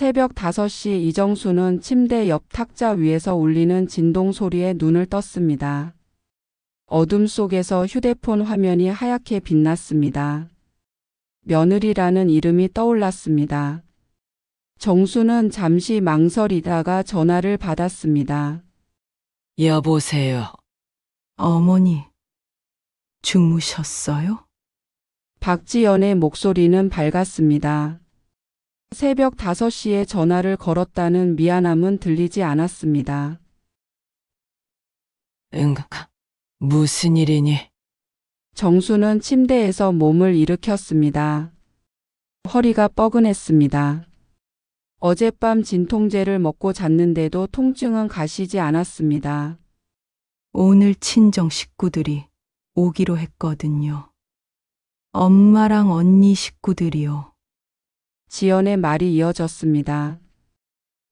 새벽 5시 이정수는 침대 옆 탁자 위에서 울리는 진동 소리에 눈을 떴습니다. 어둠 속에서 휴대폰 화면이 하얗게 빛났습니다. 며느리라는 이름이 떠올랐습니다. 정수는 잠시 망설이다가 전화를 받았습니다. 여보세요. 어머니, 주무셨어요? 박지연의 목소리는 밝았습니다. 새벽 5시에 전화를 걸었다는 미안함은 들리지 않았습니다. 응, 무슨 일이니? 정수는 침대에서 몸을 일으켰습니다. 허리가 뻐근했습니다. 어젯밤 진통제를 먹고 잤는데도 통증은 가시지 않았습니다. 오늘 친정 식구들이 오기로 했거든요. 엄마랑 언니 식구들이요. 지연의 말이 이어졌습니다.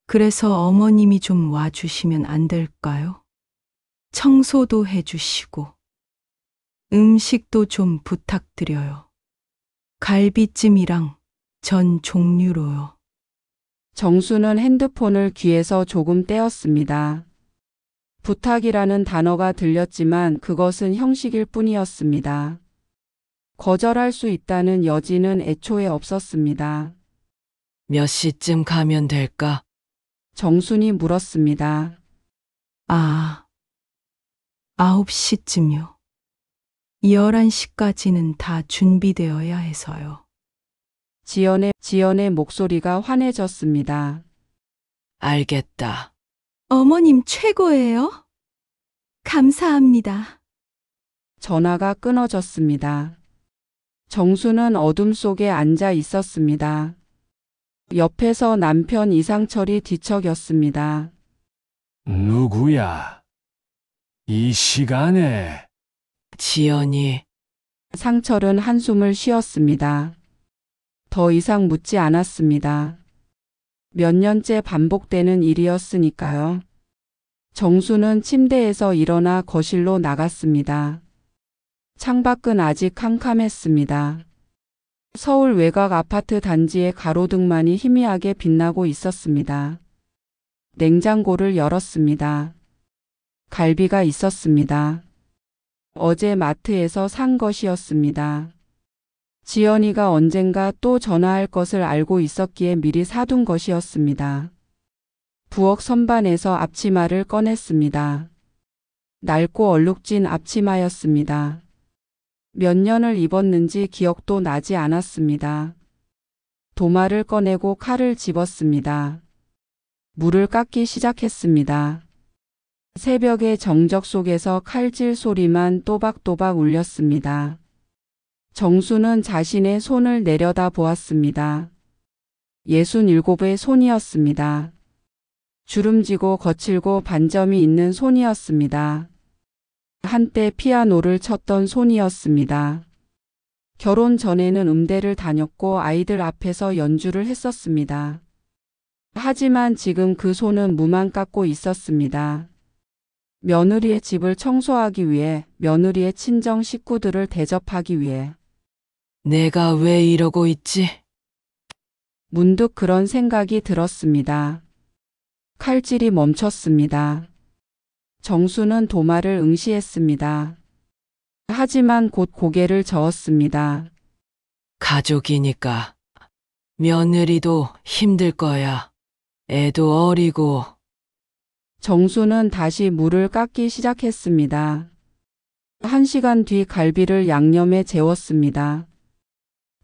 그래서 어머님이 좀 와주시면 안 될까요? 청소도 해주시고, 음식도 좀 부탁드려요. 갈비찜이랑 전 종류로요. 정수는 핸드폰을 귀에서 조금 떼었습니다. 부탁이라는 단어가 들렸지만 그것은 형식일 뿐이었습니다. 거절할 수 있다는 여지는 애초에 없었습니다. 몇 시쯤 가면 될까? 정순이 물었습니다. 9시쯤요. 11시까지는 다 준비되어야 해서요. 지연의 목소리가 환해졌습니다. 알겠다. 어머님 최고예요. 감사합니다. 전화가 끊어졌습니다. 정수는 어둠 속에 앉아 있었습니다. 옆에서 남편 이상철이 뒤척였습니다. 누구야? 이 시간에? 지연이. 상철은 한숨을 쉬었습니다. 더 이상 묻지 않았습니다. 몇 년째 반복되는 일이었으니까요. 정수는 침대에서 일어나 거실로 나갔습니다. 창밖은 아직 캄캄했습니다. 서울 외곽 아파트 단지의 가로등만이 희미하게 빛나고 있었습니다. 냉장고를 열었습니다. 갈비가 있었습니다. 어제 마트에서 산 것이었습니다. 지연이가 언젠가 또 전화할 것을 알고 있었기에 미리 사둔 것이었습니다. 부엌 선반에서 앞치마를 꺼냈습니다. 낡고 얼룩진 앞치마였습니다. 몇 년을 입었는지 기억도 나지 않았습니다. 도마를 꺼내고 칼을 집었습니다. 물을 깎기 시작했습니다. 새벽의 정적 속에서 칼질 소리만 또박또박 울렸습니다. 정수는 자신의 손을 내려다 보았습니다. 67의 손이었습니다. 주름지고 거칠고 반점이 있는 손이었습니다. 한때 피아노를 쳤던 손이었습니다. 결혼 전에는 음대를 다녔고 아이들 앞에서 연주를 했었습니다. 하지만 지금 그 손은 무만 깎고 있었습니다. 며느리의 집을 청소하기 위해, 며느리의 친정 식구들을 대접하기 위해. 내가 왜 이러고 있지? 문득 그런 생각이 들었습니다. 칼질이 멈췄습니다. 정수는 도마를 응시했습니다. 하지만 곧 고개를 저었습니다. 가족이니까. 며느리도 힘들 거야. 애도 어리고. 정수는 다시 물을 깎기 시작했습니다. 1시간 뒤 갈비를 양념에 재웠습니다.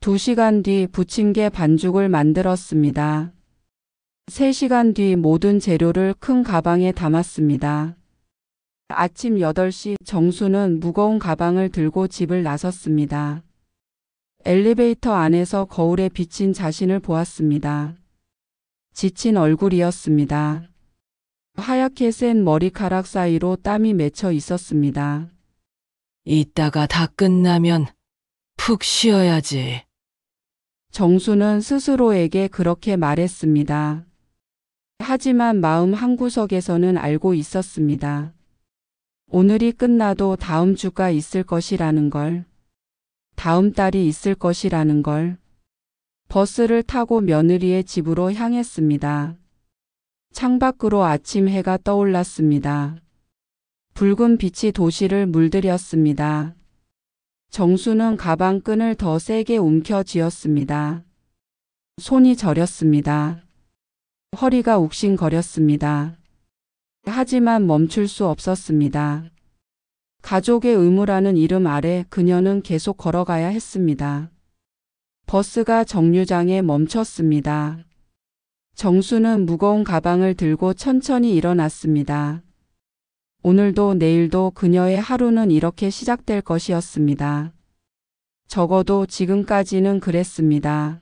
2시간 뒤 부침개 반죽을 만들었습니다. 3시간 뒤 모든 재료를 큰 가방에 담았습니다. 아침 8시 정수는 무거운 가방을 들고 집을 나섰습니다. 엘리베이터 안에서 거울에 비친 자신을 보았습니다. 지친 얼굴이었습니다. 하얗게 센 머리카락 사이로 땀이 맺혀 있었습니다. 이따가 다 끝나면 푹 쉬어야지. 정수는 스스로에게 그렇게 말했습니다. 하지만 마음 한구석에서는 알고 있었습니다. 오늘이 끝나도 다음 주가 있을 것이라는 걸, 다음 달이 있을 것이라는 걸, 버스를 타고 며느리의 집으로 향했습니다. 창밖으로 아침 해가 떠올랐습니다. 붉은 빛이 도시를 물들였습니다. 정수는 가방 끈을 더 세게 움켜쥐었습니다. 손이 저렸습니다. 허리가 욱신거렸습니다. 하지만 멈출 수 없었습니다. 가족의 의무라는 이름 아래 그녀는 계속 걸어가야 했습니다. 버스가 정류장에 멈췄습니다. 정수는 무거운 가방을 들고 천천히 일어났습니다. 오늘도 내일도 그녀의 하루는 이렇게 시작될 것이었습니다. 적어도 지금까지는 그랬습니다.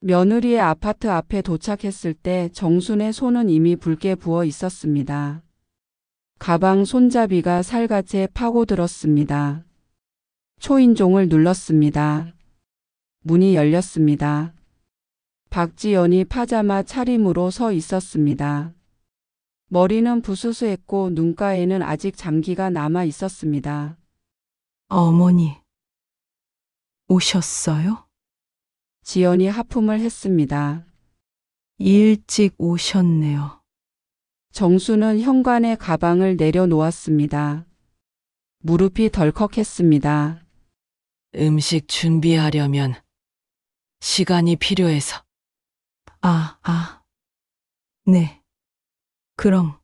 며느리의 아파트 앞에 도착했을 때 정순의 손은 이미 붉게 부어 있었습니다. 가방 손잡이가 살갗에 파고들었습니다. 초인종을 눌렀습니다. 문이 열렸습니다. 박지연이 파자마 차림으로 서 있었습니다. 머리는 부스스했고 눈가에는 아직 장기가 남아 있었습니다. 어머니, 오셨어요? 지연이 하품을 했습니다. 일찍 오셨네요. 정수는 현관에 가방을 내려놓았습니다. 무릎이 덜컥했습니다. 음식 준비하려면 시간이 필요해서. 네. 그럼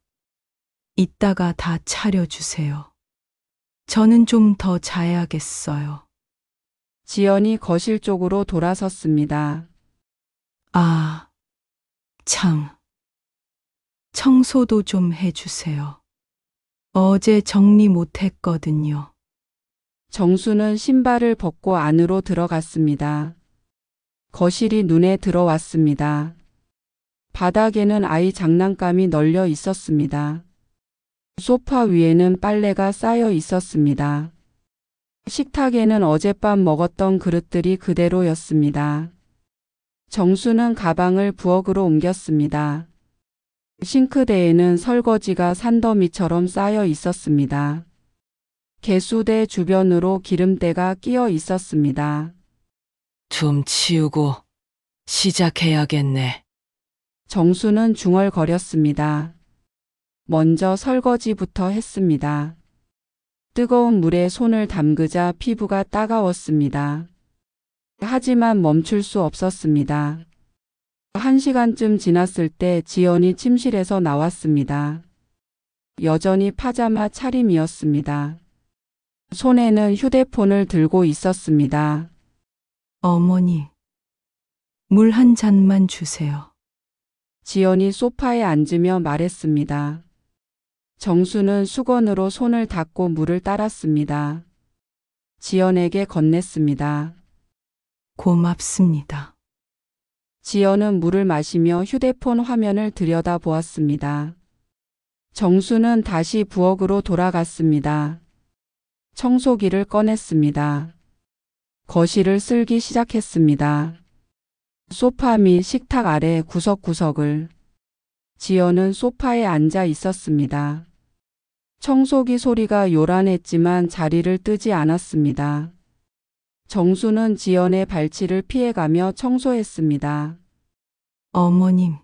이따가 다 차려주세요. 저는 좀 더 자야겠어요. 지연이 거실 쪽으로 돌아섰습니다. 참. 청소도 좀 해주세요. 어제 정리 못했거든요. 정수는 신발을 벗고 안으로 들어갔습니다. 거실이 눈에 들어왔습니다. 바닥에는 아이 장난감이 널려 있었습니다. 소파 위에는 빨래가 쌓여 있었습니다. 식탁에는 어젯밤 먹었던 그릇들이 그대로였습니다. 정수는 가방을 부엌으로 옮겼습니다. 싱크대에는 설거지가 산더미처럼 쌓여 있었습니다. 개수대 주변으로 기름때가 끼어 있었습니다. 좀 치우고 시작해야겠네. 정수는 중얼거렸습니다. 먼저 설거지부터 했습니다. 뜨거운 물에 손을 담그자 피부가 따가웠습니다. 하지만 멈출 수 없었습니다. 1시간쯤 지났을 때 지연이 침실에서 나왔습니다. 여전히 파자마 차림이었습니다. 손에는 휴대폰을 들고 있었습니다. 어머니, 물 한 잔만 주세요. 지연이 소파에 앉으며 말했습니다. 정수는 수건으로 손을 닦고 물을 따랐습니다. 지연에게 건넸습니다. 고맙습니다. 지연은 물을 마시며 휴대폰 화면을 들여다보았습니다. 정수는 다시 부엌으로 돌아갔습니다. 청소기를 꺼냈습니다. 거실을 쓸기 시작했습니다. 소파 및 식탁 아래 구석구석을. 지연은 소파에 앉아 있었습니다. 청소기 소리가 요란했지만 자리를 뜨지 않았습니다. 정수는 지연의 발치를 피해가며 청소했습니다. 어머님,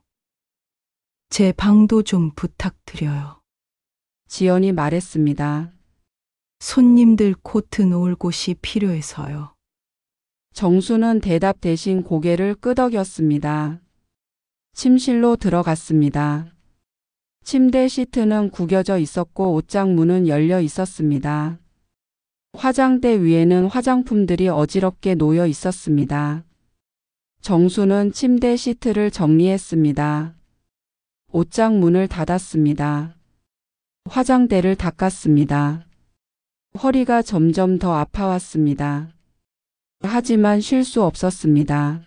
제 방도 좀 부탁드려요. 지연이 말했습니다. 손님들 코트 놓을 곳이 필요해서요. 정수는 대답 대신 고개를 끄덕였습니다. 침실로 들어갔습니다. 침대 시트는 구겨져 있었고 옷장 문은 열려 있었습니다. 화장대 위에는 화장품들이 어지럽게 놓여 있었습니다. 정수는 침대 시트를 정리했습니다. 옷장 문을 닫았습니다. 화장대를 닦았습니다. 허리가 점점 더 아파왔습니다. 하지만 쉴 수 없었습니다.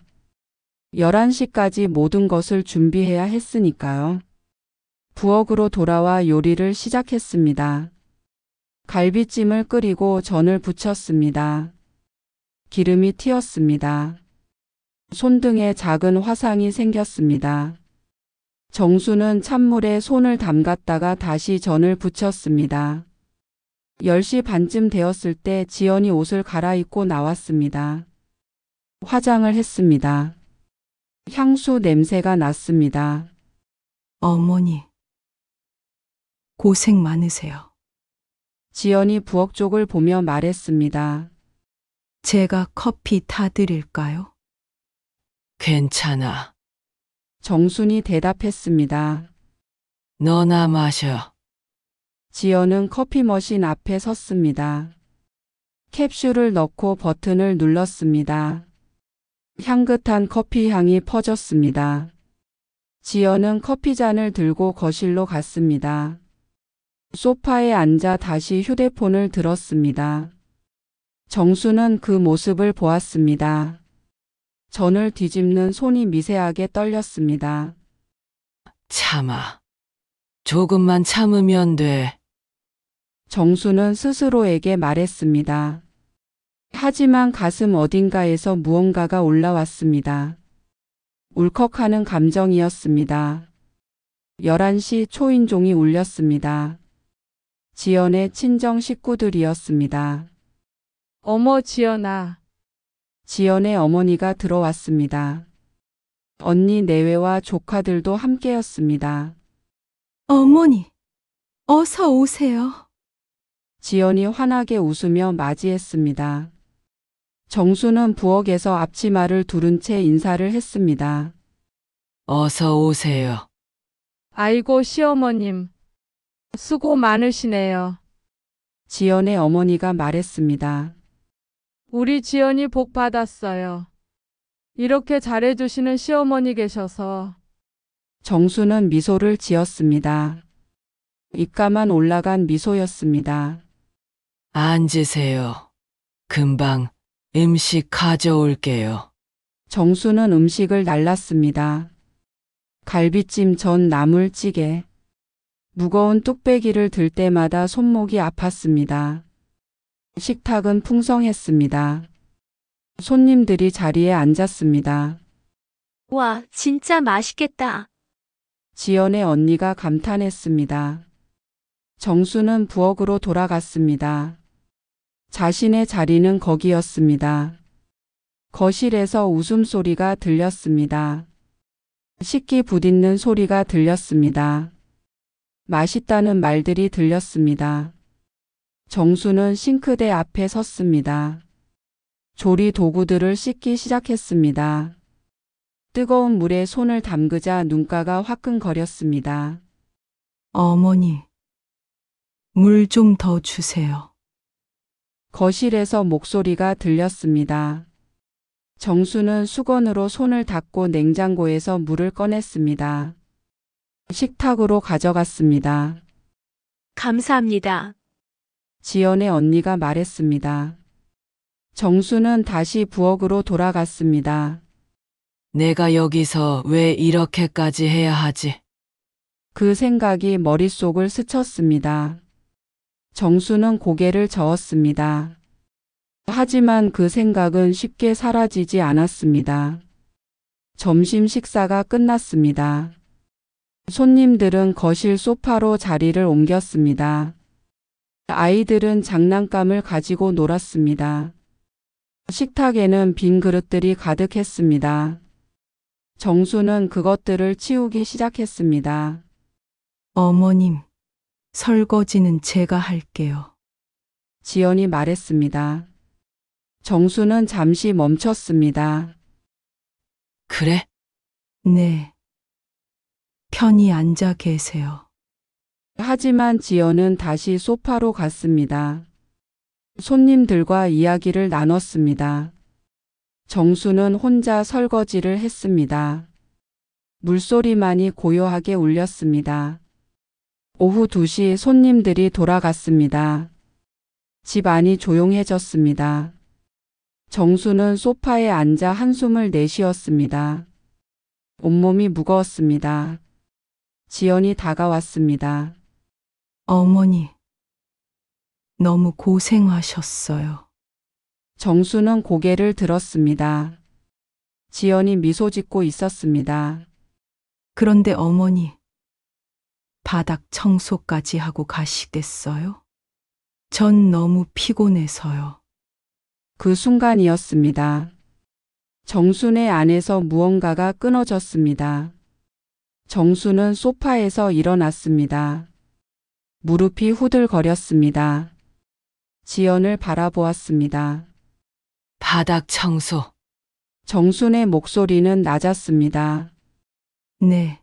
11시까지 모든 것을 준비해야 했으니까요. 부엌으로 돌아와 요리를 시작했습니다. 갈비찜을 끓이고 전을 부쳤습니다. 기름이 튀었습니다. 손등에 작은 화상이 생겼습니다. 정수는 찬물에 손을 담갔다가 다시 전을 부쳤습니다. 10시 반쯤 되었을 때 지연이 옷을 갈아입고 나왔습니다. 화장을 했습니다. 향수 냄새가 났습니다. 어머니, 고생 많으세요. 지연이 부엌 쪽을 보며 말했습니다. 제가 커피 타드릴까요? 괜찮아. 정순이 대답했습니다. 너나 마셔. 지연은 커피 머신 앞에 섰습니다. 캡슐을 넣고 버튼을 눌렀습니다. 향긋한 커피 향이 퍼졌습니다. 지연은 커피잔을 들고 거실로 갔습니다. 소파에 앉아 다시 휴대폰을 들었습니다. 정수는 그 모습을 보았습니다. 전을 뒤집는 손이 미세하게 떨렸습니다. 참아. 조금만 참으면 돼. 정수는 스스로에게 말했습니다. 하지만 가슴 어딘가에서 무언가가 올라왔습니다. 울컥하는 감정이었습니다. 11시 초인종이 울렸습니다. 지연의 친정 식구들이었습니다. 어머, 지연아. 지연의 어머니가 들어왔습니다. 언니 내외와 조카들도 함께였습니다. 어머니, 어서 오세요. 지연이 환하게 웃으며 맞이했습니다. 정수는 부엌에서 앞치마를 두른 채 인사를 했습니다. 어서 오세요. 아이고, 시어머님. 수고 많으시네요. 지연의 어머니가 말했습니다. 우리 지연이 복 받았어요. 이렇게 잘해주시는 시어머니 계셔서. 정수는 미소를 지었습니다. 입가만 올라간 미소였습니다. 앉으세요. 금방 음식 가져올게요. 정수는 음식을 날랐습니다. 갈비찜, 전, 나물찌개. 무거운 뚝배기를 들 때마다 손목이 아팠습니다. 식탁은 풍성했습니다. 손님들이 자리에 앉았습니다. 와, 진짜 맛있겠다. 지연의 언니가 감탄했습니다. 정수는 부엌으로 돌아갔습니다. 자신의 자리는 거기였습니다. 거실에서 웃음소리가 들렸습니다. 식기 부딪는 소리가 들렸습니다. 맛있다는 말들이 들렸습니다. 정수는 싱크대 앞에 섰습니다. 조리 도구들을 씻기 시작했습니다. 뜨거운 물에 손을 담그자 눈가가 화끈거렸습니다. 어머니, 물 좀 더 주세요. 거실에서 목소리가 들렸습니다. 정수는 수건으로 손을 닦고 냉장고에서 물을 꺼냈습니다. 식탁으로 가져갔습니다. 감사합니다. 지연의 언니가 말했습니다. 정수는 다시 부엌으로 돌아갔습니다. 내가 여기서 왜 이렇게까지 해야 하지? 그 생각이 머릿속을 스쳤습니다. 정수는 고개를 저었습니다. 하지만 그 생각은 쉽게 사라지지 않았습니다. 점심 식사가 끝났습니다. 손님들은 거실 소파로 자리를 옮겼습니다. 아이들은 장난감을 가지고 놀았습니다. 식탁에는 빈 그릇들이 가득했습니다. 정수는 그것들을 치우기 시작했습니다. 어머님, 설거지는 제가 할게요. 지연이 말했습니다. 정수는 잠시 멈췄습니다. 그래? 네. 편히 앉아 계세요. 하지만 지연은 다시 소파로 갔습니다. 손님들과 이야기를 나눴습니다. 정수는 혼자 설거지를 했습니다. 물소리만이 고요하게 울렸습니다. 오후 2시 손님들이 돌아갔습니다. 집 안이 조용해졌습니다. 정수는 소파에 앉아 한숨을 내쉬었습니다. 온몸이 무거웠습니다. 지연이 다가왔습니다. 어머니, 너무 고생하셨어요. 정수는 고개를 들었습니다. 지연이 미소 짓고 있었습니다. 그런데 어머니, 바닥 청소까지 하고 가시겠어요? 전 너무 피곤해서요. 그 순간이었습니다. 정순의 안에서 무언가가 끊어졌습니다. 정순은 소파에서 일어났습니다. 무릎이 후들거렸습니다. 지연을 바라보았습니다. 바닥 청소. 정순의 목소리는 낮았습니다. 네.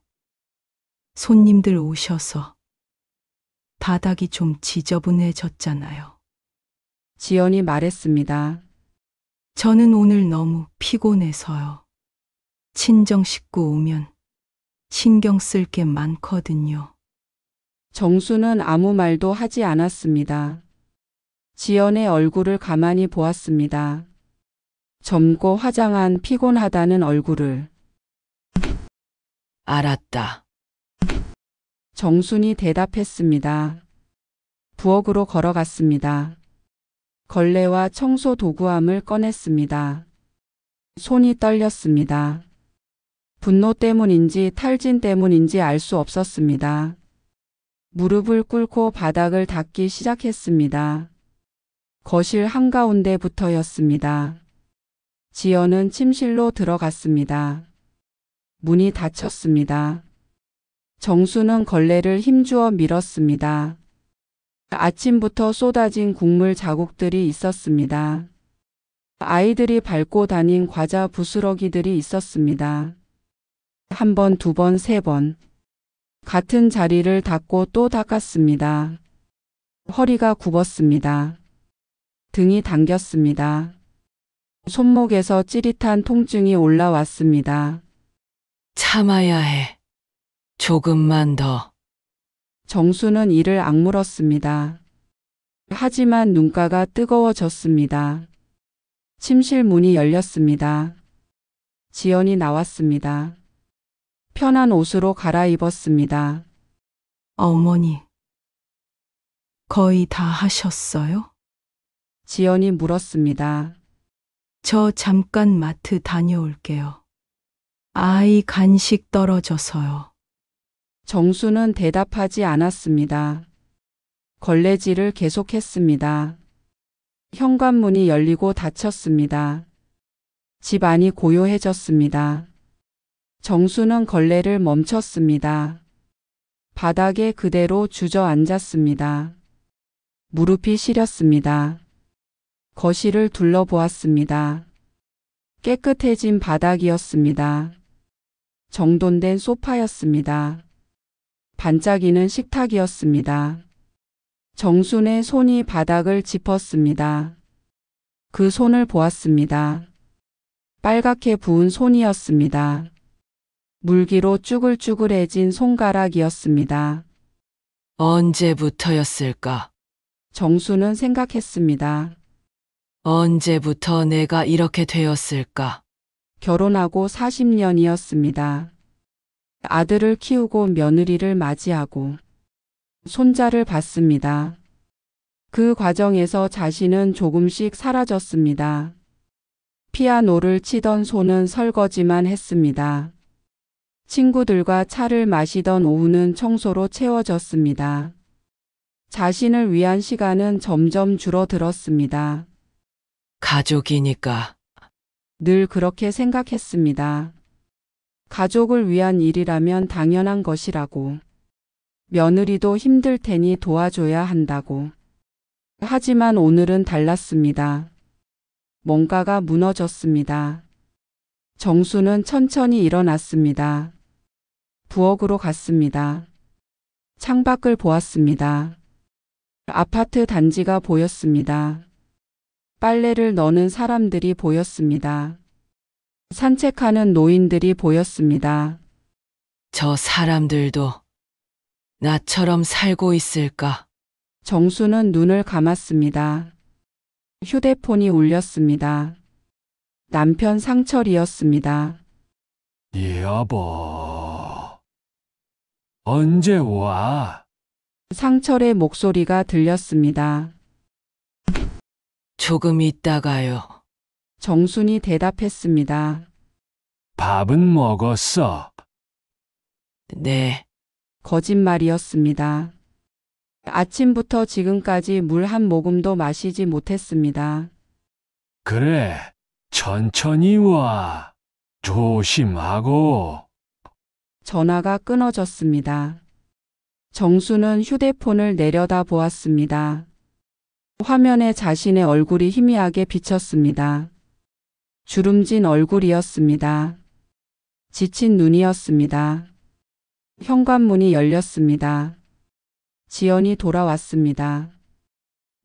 손님들 오셔서 바닥이 좀 지저분해졌잖아요. 지연이 말했습니다. 저는 오늘 너무 피곤해서요. 친정 식구 오면 신경 쓸 게 많거든요. 정수는 아무 말도 하지 않았습니다. 지연의 얼굴을 가만히 보았습니다. 젊고 화장한 피곤하다는 얼굴을. 알았다. 정순이 대답했습니다. 부엌으로 걸어갔습니다. 걸레와 청소 도구함을 꺼냈습니다. 손이 떨렸습니다. 분노 때문인지 탈진 때문인지 알 수 없었습니다. 무릎을 꿇고 바닥을 닦기 시작했습니다. 거실 한가운데부터였습니다. 지연은 침실로 들어갔습니다. 문이 닫혔습니다. 정수는 걸레를 힘주어 밀었습니다. 아침부터 쏟아진 국물 자국들이 있었습니다. 아이들이 밟고 다닌 과자 부스러기들이 있었습니다. 한 번, 두 번, 세 번. 같은 자리를 닦고 또 닦았습니다. 허리가 굽었습니다. 등이 당겼습니다. 손목에서 찌릿한 통증이 올라왔습니다. 참아야 해. 조금만 더. 정수는 이를 악물었습니다. 하지만 눈가가 뜨거워졌습니다. 침실 문이 열렸습니다. 지연이 나왔습니다. 편한 옷으로 갈아입었습니다. 어머니, 거의 다 하셨어요? 지연이 물었습니다. 저 잠깐 마트 다녀올게요. 아이 간식 떨어져서요. 정수는 대답하지 않았습니다. 걸레질을 계속했습니다. 현관문이 열리고 닫혔습니다. 집 안이 고요해졌습니다. 정수는 걸레를 멈췄습니다. 바닥에 그대로 주저앉았습니다. 무릎이 시렸습니다. 거실을 둘러보았습니다. 깨끗해진 바닥이었습니다. 정돈된 소파였습니다. 반짝이는 식탁이었습니다. 정순의 손이 바닥을 짚었습니다. 그 손을 보았습니다. 빨갛게 부은 손이었습니다. 물기로 쭈글쭈글해진 손가락이었습니다. 언제부터였을까? 정수는 생각했습니다. 언제부터 내가 이렇게 되었을까? 결혼하고 40년이었습니다. 아들을 키우고 며느리를 맞이하고 손자를 봤습니다. 그 과정에서 자신은 조금씩 사라졌습니다. 피아노를 치던 손은 설거지만 했습니다. 친구들과 차를 마시던 오후는 청소로 채워졌습니다. 자신을 위한 시간은 점점 줄어들었습니다. 가족이니까. 늘 그렇게 생각했습니다. 가족을 위한 일이라면 당연한 것이라고. 며느리도 힘들 테니 도와줘야 한다고. 하지만 오늘은 달랐습니다. 뭔가가 무너졌습니다. 정수는 천천히 일어났습니다. 부엌으로 갔습니다. 창밖을 보았습니다. 아파트 단지가 보였습니다. 빨래를 넣는 사람들이 보였습니다. 산책하는 노인들이 보였습니다. 저 사람들도 나처럼 살고 있을까? 정수는 눈을 감았습니다. 휴대폰이 울렸습니다. 남편 상철이었습니다. 여보, 언제 와? 상철의 목소리가 들렸습니다. 조금 있다가요. 정순이 대답했습니다. 밥은 먹었어. 네. 거짓말이었습니다. 아침부터 지금까지 물 한 모금도 마시지 못했습니다. 그래, 천천히 와. 조심하고. 전화가 끊어졌습니다. 정수는 휴대폰을 내려다 보았습니다. 화면에 자신의 얼굴이 희미하게 비쳤습니다. 주름진 얼굴이었습니다. 지친 눈이었습니다. 현관문이 열렸습니다. 지연이 돌아왔습니다.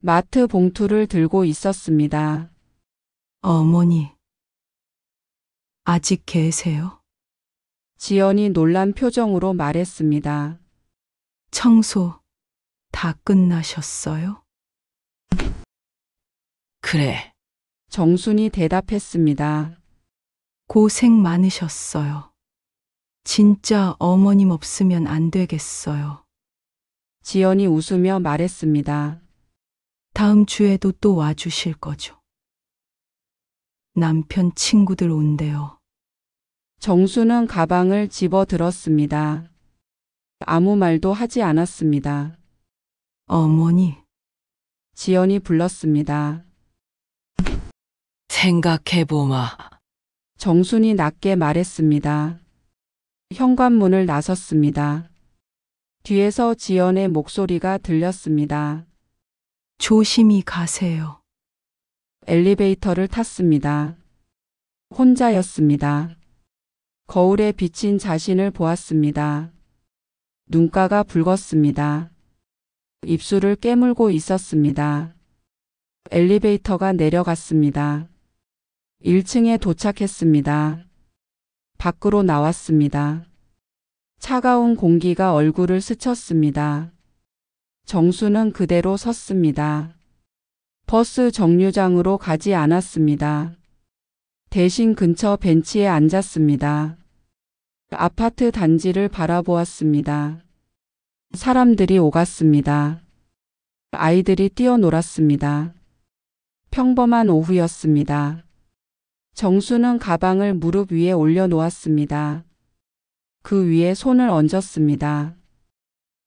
마트 봉투를 들고 있었습니다. 어머니, 아직 계세요? 지연이 놀란 표정으로 말했습니다. 청소 다 끝나셨어요? 그래. 정순이 대답했습니다. 고생 많으셨어요. 진짜 어머님 없으면 안 되겠어요. 지연이 웃으며 말했습니다. 다음 주에도 또 와주실 거죠? 남편 친구들 온대요. 정수는 가방을 집어 들었습니다. 아무 말도 하지 않았습니다. 어머니, 지연이 불렀습니다. 생각해보마. 정순이 낮게 말했습니다. 현관문을 나섰습니다. 뒤에서 지연의 목소리가 들렸습니다. 조심히 가세요. 엘리베이터를 탔습니다. 혼자였습니다. 거울에 비친 자신을 보았습니다. 눈가가 붉었습니다. 입술을 깨물고 있었습니다. 엘리베이터가 내려갔습니다. 1층에 도착했습니다. 밖으로 나왔습니다. 차가운 공기가 얼굴을 스쳤습니다. 정수는 그대로 섰습니다. 버스 정류장으로 가지 않았습니다. 대신 근처 벤치에 앉았습니다. 아파트 단지를 바라보았습니다. 사람들이 오갔습니다. 아이들이 뛰어놀았습니다. 평범한 오후였습니다. 정수는 가방을 무릎 위에 올려놓았습니다. 그 위에 손을 얹었습니다.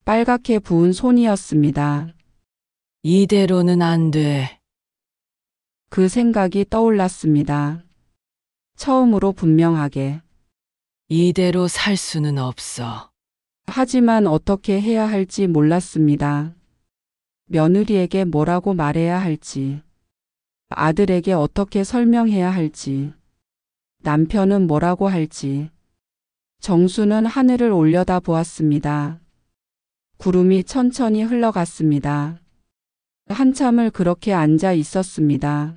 빨갛게 부은 손이었습니다. 이대로는 안 돼. 그 생각이 떠올랐습니다. 처음으로 분명하게. 이대로 살 수는 없어. 하지만 어떻게 해야 할지 몰랐습니다. 며느리에게 뭐라고 말해야 할지, 아들에게 어떻게 설명해야 할지, 남편은 뭐라고 할지. 정수는 하늘을 올려다 보았습니다. 구름이 천천히 흘러갔습니다. 한참을 그렇게 앉아 있었습니다.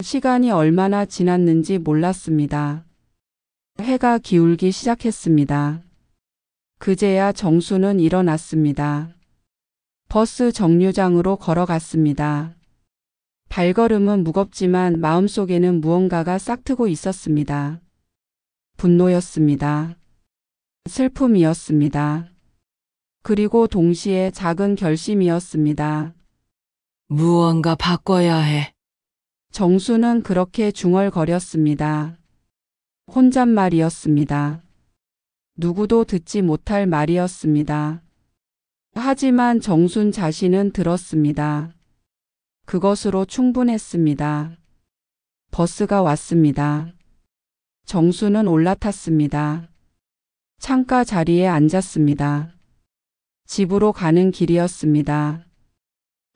시간이 얼마나 지났는지 몰랐습니다. 해가 기울기 시작했습니다. 그제야 정수는 일어났습니다. 버스 정류장으로 걸어갔습니다. 발걸음은 무겁지만 마음속에는 무언가가 싹트고 있었습니다. 분노였습니다. 슬픔이었습니다. 그리고 동시에 작은 결심이었습니다. 무언가 바꿔야 해. 정수는 그렇게 중얼거렸습니다. 혼잣말이었습니다. 누구도 듣지 못할 말이었습니다. 하지만 정순 자신은 들었습니다. 그것으로 충분했습니다. 버스가 왔습니다. 정수는 올라탔습니다. 창가 자리에 앉았습니다. 집으로 가는 길이었습니다.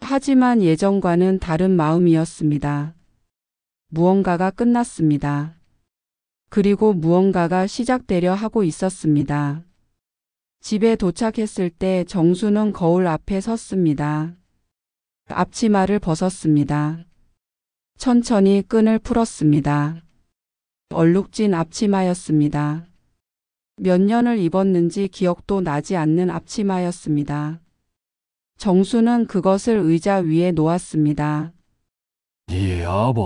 하지만 예전과는 다른 마음이었습니다. 무언가가 끝났습니다. 그리고 무언가가 시작되려 하고 있었습니다. 집에 도착했을 때 정수는 거울 앞에 섰습니다. 앞치마를 벗었습니다. 천천히 끈을 풀었습니다. 얼룩진 앞치마였습니다. 몇 년을 입었는지 기억도 나지 않는 앞치마였습니다. 정수는 그것을 의자 위에 놓았습니다. 여보,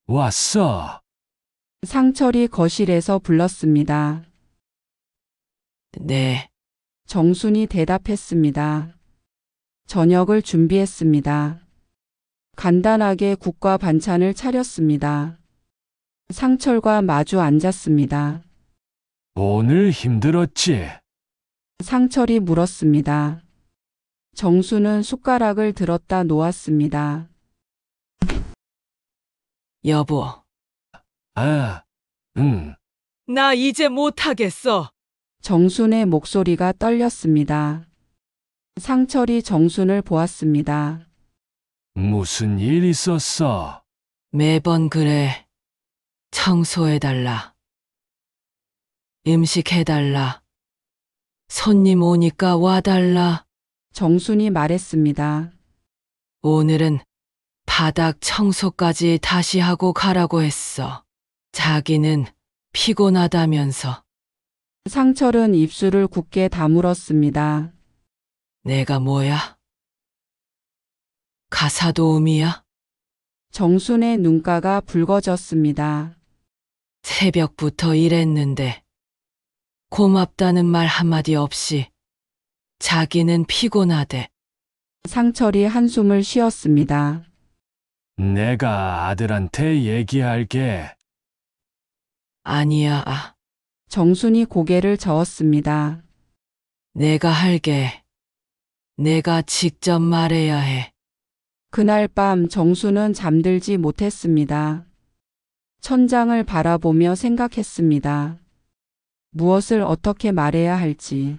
왔어. 상철이 거실에서 불렀습니다. 네. 정순이 대답했습니다. 저녁을 준비했습니다. 간단하게 국과 반찬을 차렸습니다. 상철과 마주 앉았습니다. 오늘 힘들었지? 상철이 물었습니다. 정수는 숟가락을 들었다 놓았습니다. 여보, 아, 응. 나 이제 못하겠어. 정순의 목소리가 떨렸습니다. 상철이 정순을 보았습니다. 무슨 일 있었어? 매번 그래. 청소해달라. 음식해달라. 손님 오니까 와달라. 정순이 말했습니다. 오늘은 바닥 청소까지 다시 하고 가라고 했어. 자기는 피곤하다면서. 상철은 입술을 굳게 다물었습니다. 내가 뭐야? 가사도우미야? 정순의 눈가가 붉어졌습니다. 새벽부터 일했는데 고맙다는 말 한마디 없이 자기는 피곤하대. 상철이 한숨을 쉬었습니다. 내가 아들한테 얘기할게. 아니야, 아, 정순이 고개를 저었습니다. 내가 할게. 내가 직접 말해야 해. 그날 밤 정수는 잠들지 못했습니다. 천장을 바라보며 생각했습니다. 무엇을 어떻게 말해야 할지.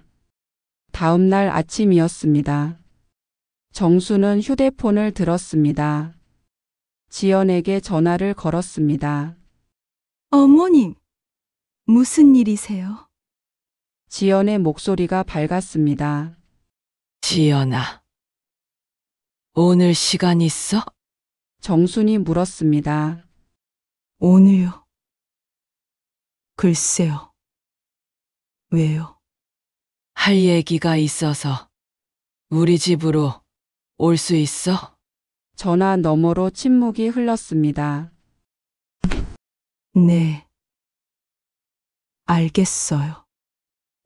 다음 날 아침이었습니다. 정수는 휴대폰을 들었습니다. 지연에게 전화를 걸었습니다. 어머님, 무슨 일이세요? 지연의 목소리가 밝았습니다. 지연아, 오늘 시간 있어? 정순이 물었습니다. 오늘요? 글쎄요. 왜요? 할 얘기가 있어서 우리 집으로 올 수 있어? 전화 너머로 침묵이 흘렀습니다. 네. 알겠어요.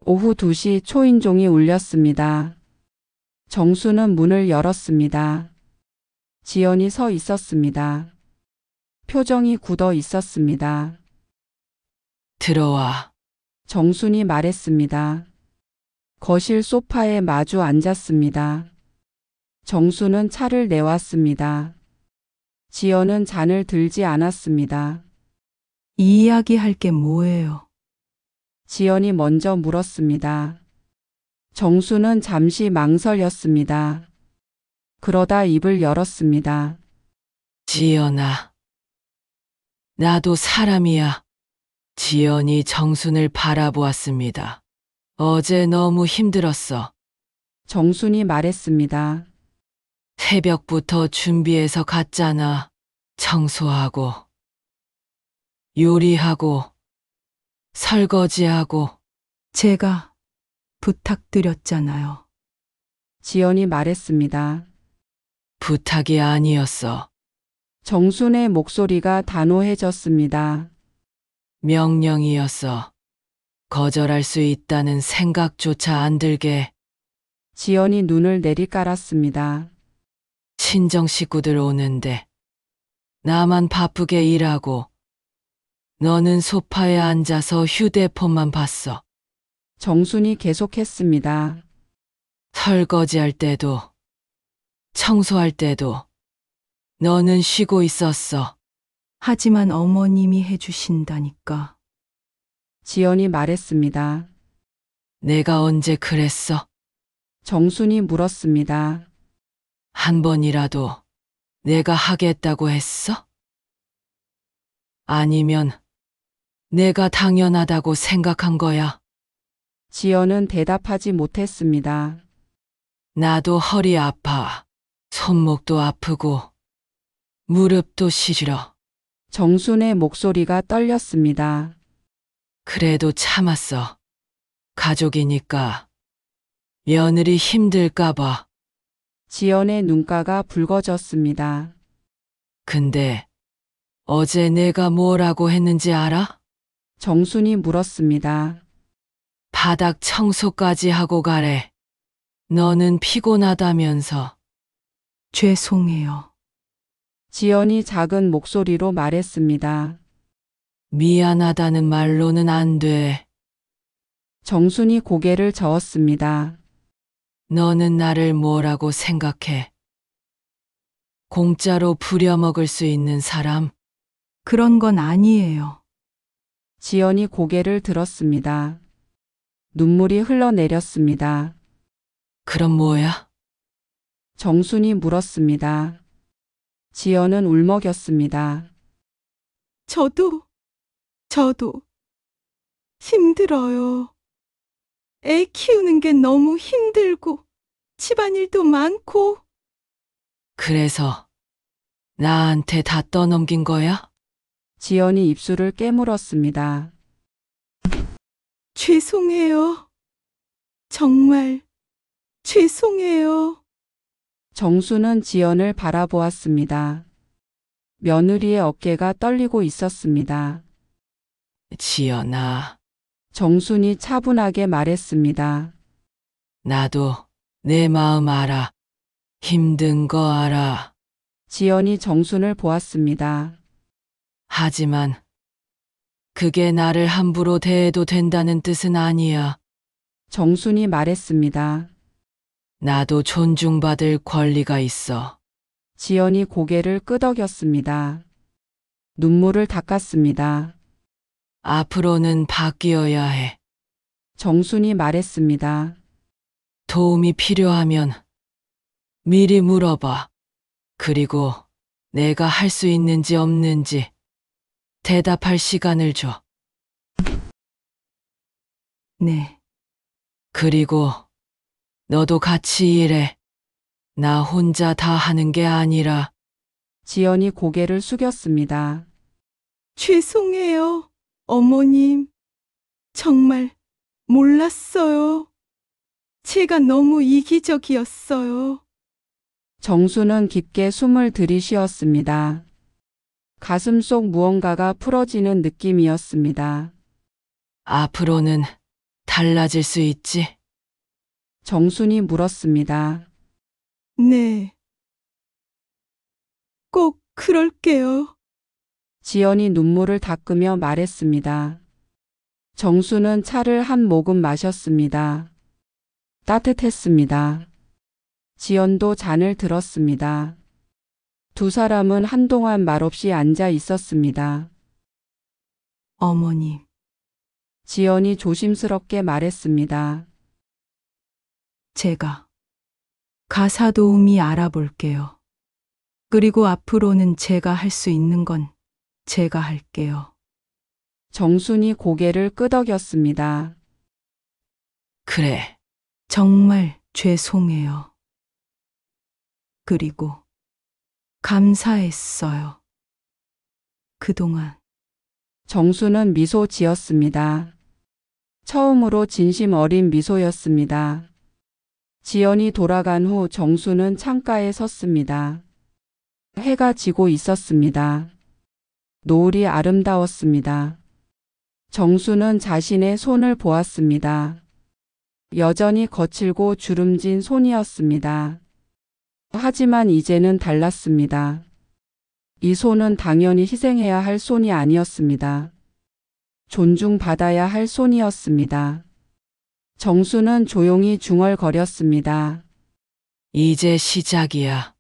오후 2시 초인종이 울렸습니다. 정수는 문을 열었습니다. 지연이 서 있었습니다. 표정이 굳어 있었습니다. 들어와. 정순이 말했습니다. 거실 소파에 마주 앉았습니다. 정수는 차를 내왔습니다. 지연은 잔을 들지 않았습니다. 이 이야기 할 게 뭐예요? 지연이 먼저 물었습니다. 정수는 잠시 망설였습니다. 그러다 입을 열었습니다. 지연아, 나도 사람이야. 지연이 정순을 바라보았습니다. 어제 너무 힘들었어. 정순이 말했습니다. 새벽부터 준비해서 갔잖아. 청소하고, 요리하고, 설거지하고. 제가 부탁드렸잖아요. 지연이 말했습니다. 부탁이 아니었어. 정순의 목소리가 단호해졌습니다. 명령이었어. 거절할 수 있다는 생각조차 안 들게. 지연이 눈을 내리깔았습니다. 친정 식구들 오는데 나만 바쁘게 일하고 너는 소파에 앉아서 휴대폰만 봤어. 정순이 계속했습니다. 설거지할 때도 청소할 때도 너는 쉬고 있었어. 하지만 어머님이 해주신다니까. 지연이 말했습니다. 내가 언제 그랬어? 정순이 물었습니다. 한 번이라도 내가 하겠다고 했어? 아니면 내가 당연하다고 생각한 거야? 지연은 대답하지 못했습니다. 나도 허리 아파. 손목도 아프고 무릎도 시려. 정순의 목소리가 떨렸습니다. 그래도 참았어. 가족이니까. 며느리 힘들까봐. 지연의 눈가가 붉어졌습니다. 근데 어제 내가 뭐라고 했는지 알아? 정순이 물었습니다. 바닥 청소까지 하고 가래. 너는 피곤하다면서. 죄송해요. 지연이 작은 목소리로 말했습니다. 미안하다는 말로는 안 돼. 정순이 고개를 저었습니다. 너는 나를 뭐라고 생각해? 공짜로 부려먹을 수 있는 사람? 그런 건 아니에요. 지연이 고개를 들었습니다. 눈물이 흘러내렸습니다. 그럼 뭐야? 정순이 물었습니다. 지연은 울먹였습니다. 저도 힘들어요. 애 키우는 게 너무 힘들고, 집안일도 많고, 그래서 나한테 다 떠넘긴 거야? 지연이 입술을 깨물었습니다. 죄송해요. 정말 죄송해요. 정수는 지연을 바라보았습니다. 며느리의 어깨가 떨리고 있었습니다. 지연아, 정순이 차분하게 말했습니다. 나도 내 마음 알아. 힘든 거 알아. 지연이 정순을 보았습니다. 하지만 그게 나를 함부로 대해도 된다는 뜻은 아니야. 정순이 말했습니다. 나도 존중받을 권리가 있어. 지연이 고개를 끄덕였습니다. 눈물을 닦았습니다. 앞으로는 바뀌어야 해. 정순이 말했습니다. 도움이 필요하면 미리 물어봐. 그리고 내가 할 수 있는지 없는지 대답할 시간을 줘. 네, 그리고 너도 같이 일해. 나 혼자 다 하는 게 아니라 지연이 고개를 숙였습니다. 죄송해요. 어머님, 정말 몰랐어요. 제가 너무 이기적이었어요. 정수는 깊게 숨을 들이쉬었습니다. 가슴 속 무언가가 풀어지는 느낌이었습니다. 앞으로는 달라질 수 있지? 정순이 물었습니다. 네, 꼭 그럴게요. 지연이 눈물을 닦으며 말했습니다. 정수는 차를 한 모금 마셨습니다. 따뜻했습니다. 지연도 잔을 들었습니다. 두 사람은 한동안 말없이 앉아 있었습니다. 어머님, 지연이 조심스럽게 말했습니다. 제가 가사 도우미 알아볼게요. 그리고 앞으로는 제가 할 수 있는 건 제가 할게요. 정순이 고개를 끄덕였습니다. 그래. 정말 죄송해요. 그리고 감사했어요. 그동안 정수는 미소 지었습니다. 처음으로 진심 어린 미소였습니다. 지연이 돌아간 후 정수는 창가에 섰습니다. 해가 지고 있었습니다. 노을이 아름다웠습니다. 정수는 자신의 손을 보았습니다. 여전히 거칠고 주름진 손이었습니다. 하지만 이제는 달랐습니다. 이 손은 당연히 희생해야 할 손이 아니었습니다. 존중받아야 할 손이었습니다. 정수는 조용히 중얼거렸습니다. 이제 시작이야.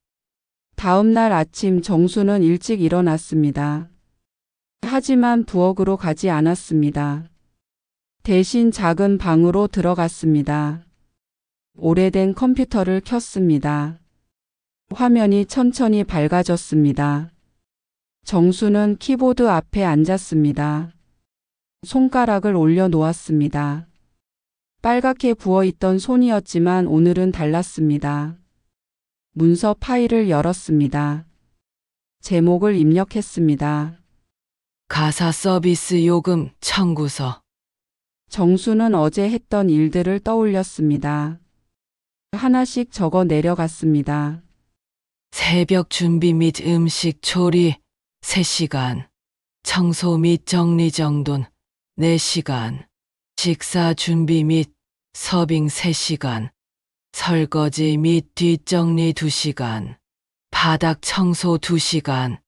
다음 날 아침 정수는 일찍 일어났습니다. 하지만 부엌으로 가지 않았습니다. 대신 작은 방으로 들어갔습니다. 오래된 컴퓨터를 켰습니다. 화면이 천천히 밝아졌습니다. 정수는 키보드 앞에 앉았습니다. 손가락을 올려놓았습니다. 빨갛게 부어있던 손이었지만 오늘은 달랐습니다. 문서 파일을 열었습니다. 제목을 입력했습니다. 가사 서비스 요금 청구서. 정수는 어제 했던 일들을 떠올렸습니다. 하나씩 적어 내려갔습니다. 새벽 준비 및 음식 조리 3시간. 청소 및 정리 정돈 4시간. 식사 준비 및 서빙 3시간. 설거지 및 뒷정리 2시간. 바닥 청소 2시간.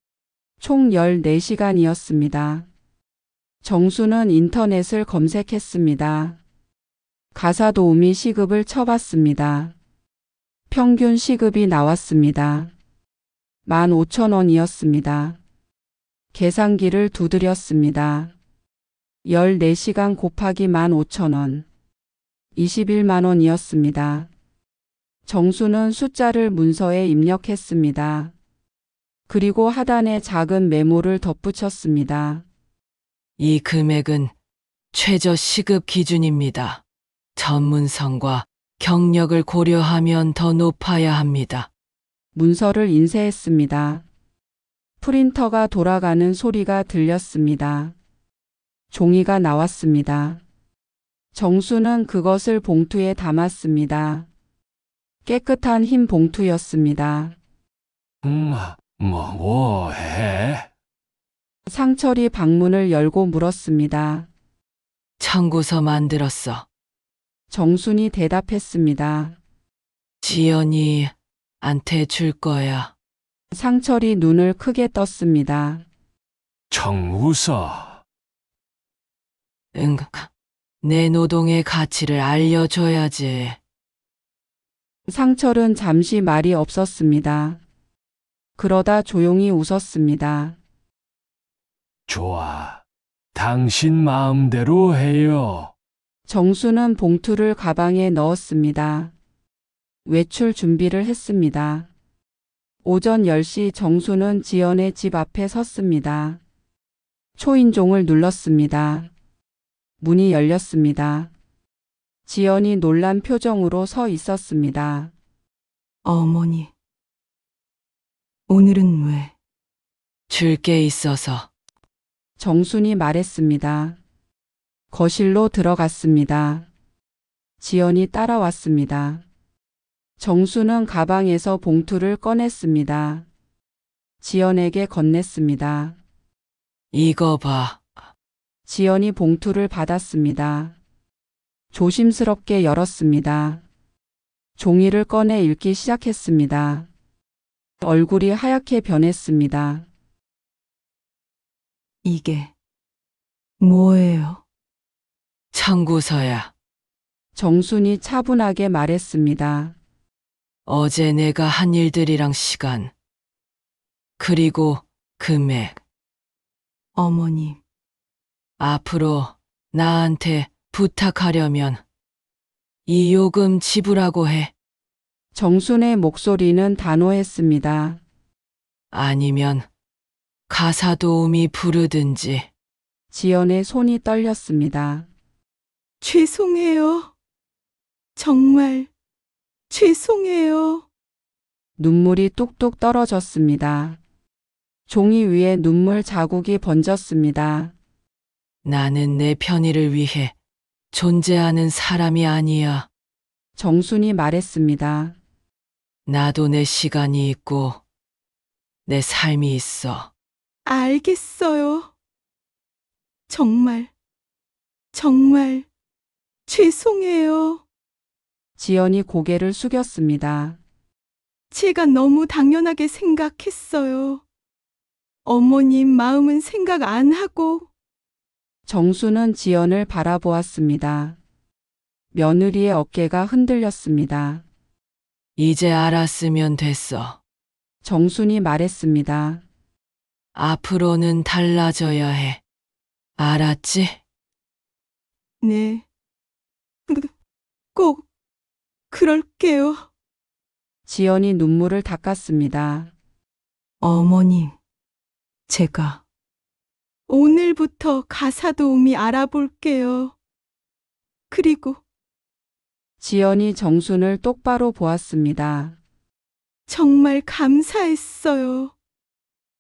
총 14시간이었습니다. 정수는 인터넷을 검색했습니다. 가사 도우미 시급을 쳐봤습니다. 평균 시급이 나왔습니다. 15,000원이었습니다. 계산기를 두드렸습니다. 14시간 곱하기 15,000원. 21만 원이었습니다. 정수는 숫자를 문서에 입력했습니다. 그리고 하단에 작은 메모를 덧붙였습니다. 이 금액은 최저 시급 기준입니다. 전문성과 경력을 고려하면 더 높아야 합니다. 문서를 인쇄했습니다. 프린터가 돌아가는 소리가 들렸습니다. 종이가 나왔습니다. 정수는 그것을 봉투에 담았습니다. 깨끗한 흰 봉투였습니다. 뭐 해? 상철이 방문을 열고 물었습니다. 청구서 만들었어. 정순이 대답했습니다. 지연이한테 줄 거야. 상철이 눈을 크게 떴습니다. 청구서. 응, 내 노동의 가치를 알려줘야지. 상철은 잠시 말이 없었습니다. 그러다 조용히 웃었습니다. 좋아. 당신 마음대로 해요. 정수는 봉투를 가방에 넣었습니다. 외출 준비를 했습니다. 오전 10시 정수는 지연의 집 앞에 섰습니다. 초인종을 눌렀습니다. 문이 열렸습니다. 지연이 놀란 표정으로 서 있었습니다. 어머니. 오늘은 왜? 줄 게 있어서. 정순이 말했습니다. 거실로 들어갔습니다. 지연이 따라왔습니다. 정수는 가방에서 봉투를 꺼냈습니다. 지연에게 건넸습니다. 이거 봐. 지연이 봉투를 받았습니다. 조심스럽게 열었습니다. 종이를 꺼내 읽기 시작했습니다. 얼굴이 하얗게 변했습니다. 이게 뭐예요? 청구서야. 정순이 차분하게 말했습니다. 어제 내가 한 일들이랑 시간. 그리고 금액. 어머님. 앞으로 나한테 부탁하려면 이 요금 지불하고 해. 정순의 목소리는 단호했습니다. 아니면 가사 도우미 부르든지. 지연의 손이 떨렸습니다. 죄송해요. 정말 죄송해요. 눈물이 뚝뚝 떨어졌습니다. 종이 위에 눈물 자국이 번졌습니다. 나는 내 편의를 위해 존재하는 사람이 아니야. 정순이 말했습니다. 나도 내 시간이 있고 내 삶이 있어. 알겠어요. 정말 죄송해요. 지연이 고개를 숙였습니다. 제가 너무 당연하게 생각했어요. 어머님 마음은 생각 안 하고. 정수는 지연을 바라보았습니다. 며느리의 어깨가 흔들렸습니다. 이제 알았으면 됐어. 정순이 말했습니다. 앞으로는 달라져야 해. 알았지? 네. 꼭 그럴게요. 지연이 눈물을 닦았습니다. 어머님, 제가 오늘부터 가사 도우미 알아볼게요. 그리고 지연이 정순을 똑바로 보았습니다. 정말 감사했어요.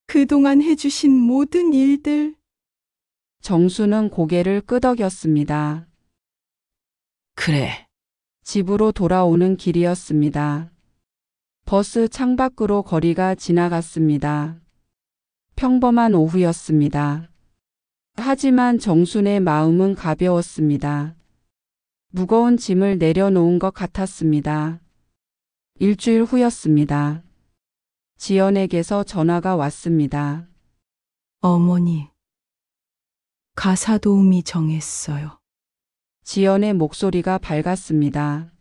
그동안 해주신 모든 일들. 정수는 고개를 끄덕였습니다. 그래. 집으로 돌아오는 길이었습니다. 버스 창밖으로 거리가 지나갔습니다. 평범한 오후였습니다. 하지만 정순의 마음은 가벼웠습니다. 무거운 짐을 내려놓은 것 같았습니다. 일주일 후였습니다. 지연에게서 전화가 왔습니다. 어머니, 가사 도우미 정했어요. 지연의 목소리가 밝았습니다.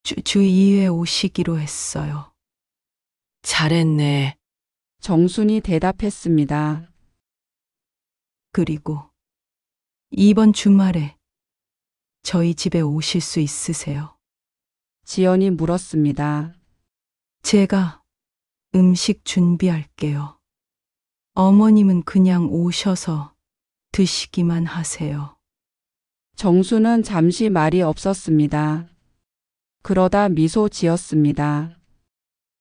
주 2회 오시기로 했어요. 잘했네. 정순이 대답했습니다. 그리고 이번 주말에 저희 집에 오실 수 있으세요? 지연이 물었습니다. 제가 음식 준비할게요. 어머님은 그냥 오셔서 드시기만 하세요. 정수는 잠시 말이 없었습니다. 그러다 미소 지었습니다.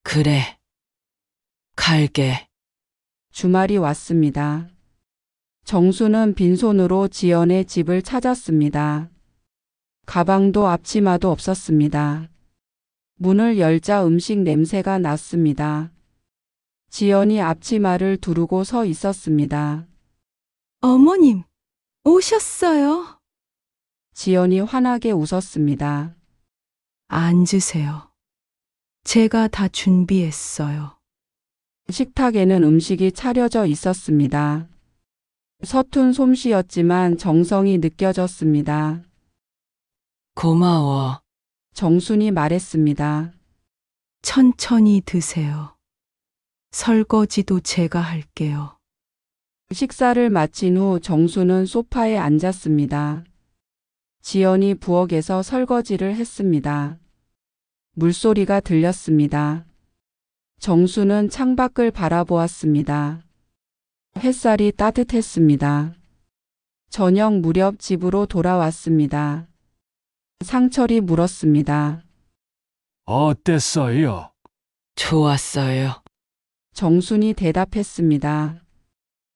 그래. 갈게. 주말이 왔습니다. 정수는 빈손으로 지연의 집을 찾았습니다. 가방도 앞치마도 없었습니다. 문을 열자 음식 냄새가 났습니다. 지연이 앞치마를 두르고 서 있었습니다. 어머님, 오셨어요? 지연이 환하게 웃었습니다. 앉으세요. 제가 다 준비했어요. 식탁에는 음식이 차려져 있었습니다. 서툰 솜씨였지만 정성이 느껴졌습니다. 고마워. 정순이 말했습니다. 천천히 드세요. 설거지도 제가 할게요. 식사를 마친 후 정수는 소파에 앉았습니다. 지연이 부엌에서 설거지를 했습니다. 물소리가 들렸습니다. 정수는 창밖을 바라보았습니다. 햇살이 따뜻했습니다. 저녁 무렵 집으로 돌아왔습니다. 상철이 물었습니다. 어땠어요? 좋았어요. 정순이 대답했습니다.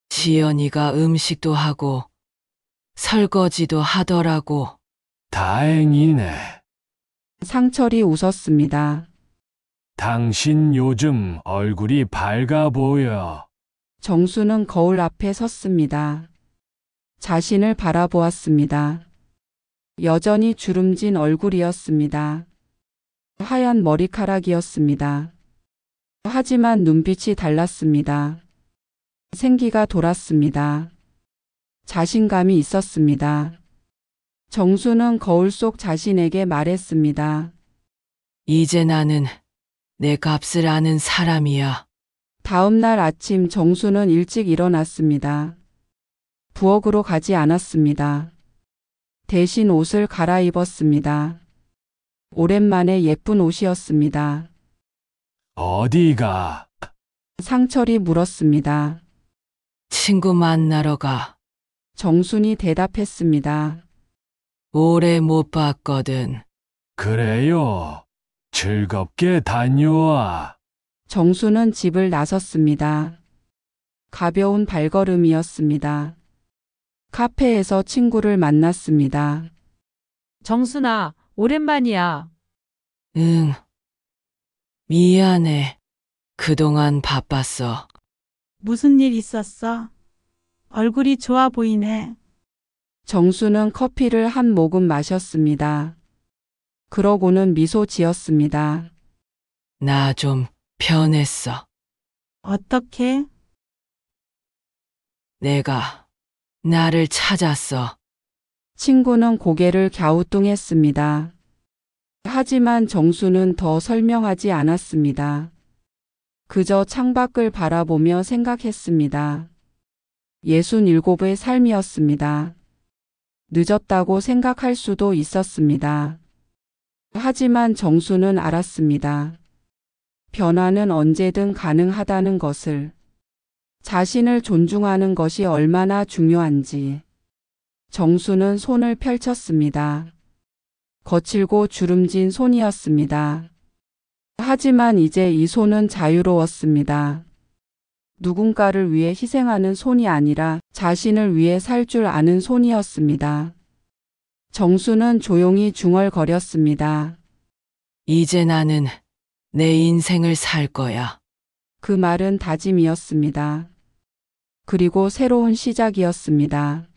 지연이가 음식도 하고 설거지도 하더라고. 다행이네. 상철이 웃었습니다. 당신 요즘 얼굴이 밝아 보여. 정수는 거울 앞에 섰습니다. 자신을 바라보았습니다. 여전히 주름진 얼굴이었습니다. 하얀 머리카락이었습니다. 하지만 눈빛이 달랐습니다. 생기가 돌았습니다. 자신감이 있었습니다. 정수는 거울 속 자신에게 말했습니다. 이제 나는 내 값을 아는 사람이야. 다음 날 아침 정수는 일찍 일어났습니다. 부엌으로 가지 않았습니다. 대신 옷을 갈아입었습니다. 오랜만에 예쁜 옷이었습니다. 어디가? 상철이 물었습니다. 친구 만나러 가. 정순이 대답했습니다. 오래 못 봤거든. 그래요. 즐겁게 다녀와. 정수는 집을 나섰습니다. 가벼운 발걸음이었습니다. 카페에서 친구를 만났습니다. 정순아, 오랜만이야. 응. 미안해. 그동안 바빴어. 무슨 일 있었어? 얼굴이 좋아 보이네. 정수는 커피를 한 모금 마셨습니다. 그러고는 미소 지었습니다. 나 좀 변했어. 어떻게? 내가 나를 찾았어. 친구는 고개를 갸우뚱했습니다. 하지만 정수는 더 설명하지 않았습니다. 그저 창밖을 바라보며 생각했습니다. 67의 삶이었습니다. 늦었다고 생각할 수도 있었습니다. 하지만 정수는 알았습니다. 변화는 언제든 가능하다는 것을, 자신을 존중하는 것이 얼마나 중요한지. 정수는 손을 펼쳤습니다. 거칠고 주름진 손이었습니다. 하지만 이제 이 손은 자유로웠습니다. 누군가를 위해 희생하는 손이 아니라 자신을 위해 살 줄 아는 손이었습니다. 정수는 조용히 중얼거렸습니다. 이제 나는 내 인생을 살 거야. 그 말은 다짐이었습니다. 그리고 새로운 시작이었습니다.